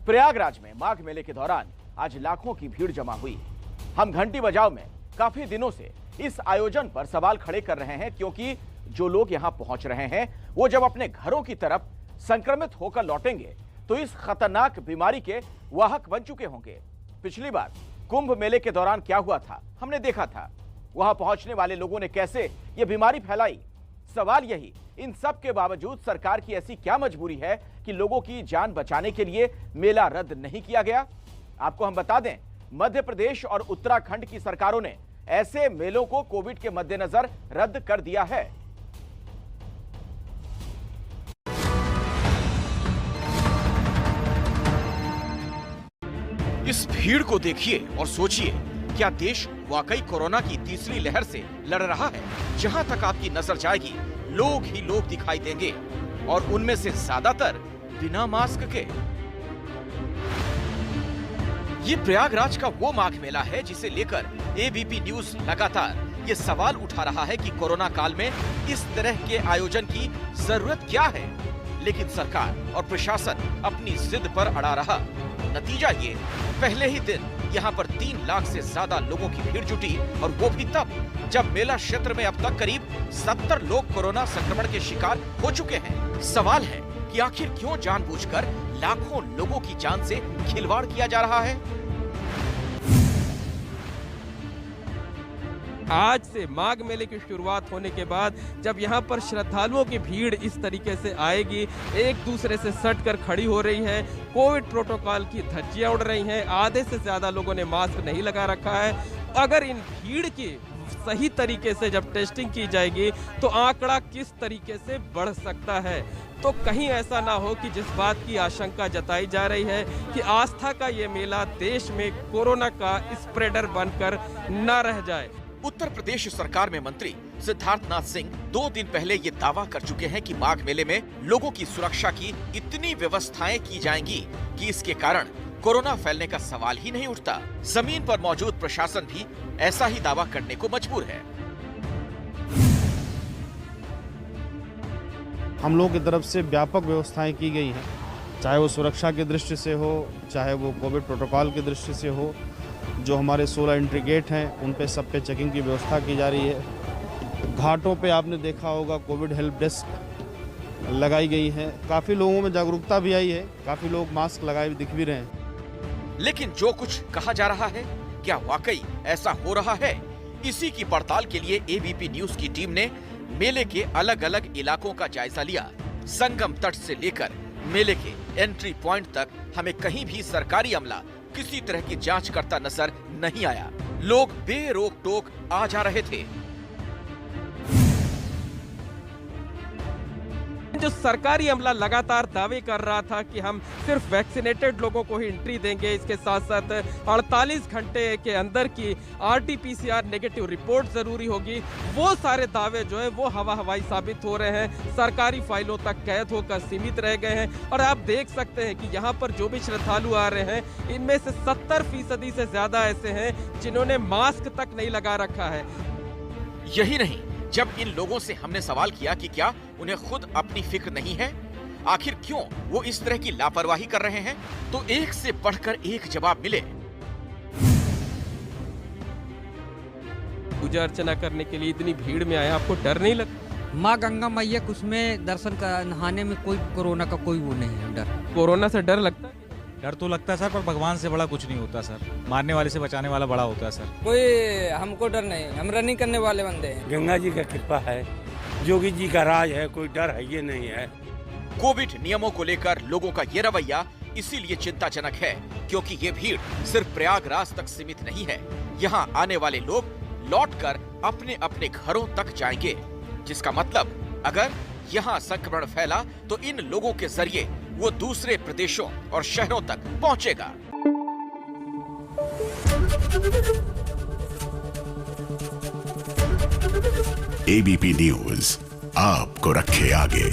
प्रयागराज में माघ मेले के दौरान आज लाखों की भीड़ जमा हुई। हम घंटी बजाओ में काफी दिनों से इस आयोजन पर सवाल खड़े कर रहे हैं, क्योंकि जो लोग यहां पहुंच रहे हैं वो जब अपने घरों की तरफ संक्रमित होकर लौटेंगे तो इस खतरनाक बीमारी के वाहक बन चुके होंगे। पिछली बार कुंभ मेले के दौरान क्या हुआ था हमने देखा था। वहां पहुंचने वाले लोगों ने कैसे यह बीमारी फैलाई। सवाल यही, इन सब के बावजूद सरकार की ऐसी क्या मजबूरी है कि लोगों की जान बचाने के लिए मेला रद्द नहीं किया गया। आपको हम बता दें, मध्य प्रदेश और उत्तराखंड की सरकारों ने ऐसे मेलों को कोविड के मद्देनजर रद्द कर दिया है। इस भीड़ को देखिए और सोचिए, क्या देश वाकई कोरोना की तीसरी लहर से लड़ रहा है? जहां तक आपकी नजर जाएगी लोग ही लोग दिखाई देंगे, और उनमें से ज्यादातर बिना मास्क के। ये प्रयागराज का वो माघ मेला है जिसे लेकर एबीपी न्यूज लगातार ये सवाल उठा रहा है कि कोरोना काल में इस तरह के आयोजन की जरूरत क्या है, लेकिन सरकार और प्रशासन अपनी जिद पर अड़ा रहा। नतीजा ये, पहले ही दिन यहाँ पर 3 लाख से ज्यादा लोगों की भीड़ जुटी, और वो भी तब जब मेला क्षेत्र में अब तक करीब 70 लोग कोरोना संक्रमण के शिकार हो चुके हैं। सवाल है कि आखिर क्यों जानबूझकर लाखों लोगों की जान से खिलवाड़ किया जा रहा है। आज से माघ मेले की शुरुआत होने के बाद जब यहाँ पर श्रद्धालुओं की भीड़ इस तरीके से आएगी, एक दूसरे से सट कर खड़ी हो रही है, कोविड प्रोटोकॉल की धज्जियां उड़ रही हैं, आधे से ज्यादा लोगों ने मास्क नहीं लगा रखा है। अगर इन भीड़ की सही तरीके से जब टेस्टिंग की जाएगी तो आंकड़ा किस तरीके से बढ़ सकता है। तो कहीं ऐसा ना हो कि जिस बात की आशंका जताई जा रही है कि आस्था का ये मेला देश में कोरोना का स्प्रेडर बनकर न रह जाए। उत्तर प्रदेश सरकार में मंत्री सिद्धार्थनाथ सिंह 2 दिन पहले ये दावा कर चुके हैं कि माघ मेले में लोगों की सुरक्षा की इतनी व्यवस्थाएं की जाएंगी कि इसके कारण कोरोना फैलने का सवाल ही नहीं उठता। जमीन पर मौजूद प्रशासन भी ऐसा ही दावा करने को मजबूर है। हम लोगों की तरफ से व्यापक व्यवस्थाएं की गई हैं, चाहे वो सुरक्षा की दृष्टि से हो, चाहे वो कोविड प्रोटोकॉल की दृष्टि से हो। जो हमारे 16 एंट्री गेट हैं उन पे सब पे चेकिंग की व्यवस्था की जा रही है। घाटों पे आपने देखा होगा कोविड हेल्प डेस्क लगाई गई है। काफ़ी लोगों में जागरूकता भी आई है, काफ़ी लोग मास्क लगाए दिख भी रहे हैं। लेकिन जो कुछ कहा जा रहा है, क्या वाकई ऐसा हो रहा है? इसी की पड़ताल के लिए एबीपी न्यूज की टीम ने मेले के अलग अलग इलाकों का जायजा लिया। संगम तट से लेकर मेले के एंट्री पॉइंट तक हमें कहीं भी सरकारी अमला किसी तरह की जांच करता नजर नहीं आया। लोग बेरोक टोक आ जा रहे थे। जो सरकारी अमला लगातार दावे कर रहा था कि हम सिर्फ वैक्सीनेटेड लोगों को ही एंट्री देंगे, इसके साथ साथ 48 घंटे के अंदर की आरटीपीसीआर नेगेटिव रिपोर्ट जरूरी होगी, वो सारे दावे जो है वो हवाई साबित हो रहे हैं, सरकारी फाइलों तक कैद होकर सीमित रह गए हैं। और आप देख सकते हैं कि यहाँ पर जो भी श्रद्धालु आ रहे हैं, इनमें से 70% से ज्यादा ऐसे हैं जिन्होंने मास्क तक नहीं लगा रखा है। यही नहीं, जब इन लोगों से हमने सवाल किया कि क्या उन्हें खुद अपनी फिक्र नहीं है, आखिर क्यों वो इस तरह की लापरवाही कर रहे हैं, तो एक से बढ़कर एक जवाब मिले। पूजा अर्चना करने के लिए इतनी भीड़ में आए, आपको डर नहीं लगता? माँ गंगा मैया उसमें दर्शन का नहाने में कोई कोरोना का कोई वो नहीं है डर। कोरोना से डर लगता है? डर तो लगता है सर, पर भगवान से बड़ा कुछ नहीं होता सर। मारने वाले से बचाने वाला बड़ा होता है सर। कोई हमको डर नहीं, हम रनिंग करने वाले बंदे हैं। गंगा जी का कृपा है, जोगी जी का राज है, कोई डर है ये नहीं है। कोविड नियमों को लेकर लोगों का ये रवैया इसीलिए चिंताजनक है क्योंकि ये भीड़ सिर्फ प्रयागराज तक सीमित नहीं है। यहाँ आने वाले लोग लौटकर अपने अपने घरों तक जाएंगे, जिसका मतलब अगर यहाँ संक्रमण फैला तो इन लोगों के जरिए वो दूसरे प्रदेशों और शहरों तक पहुंचेगा। एबीपी न्यूज आपको रखे आगे।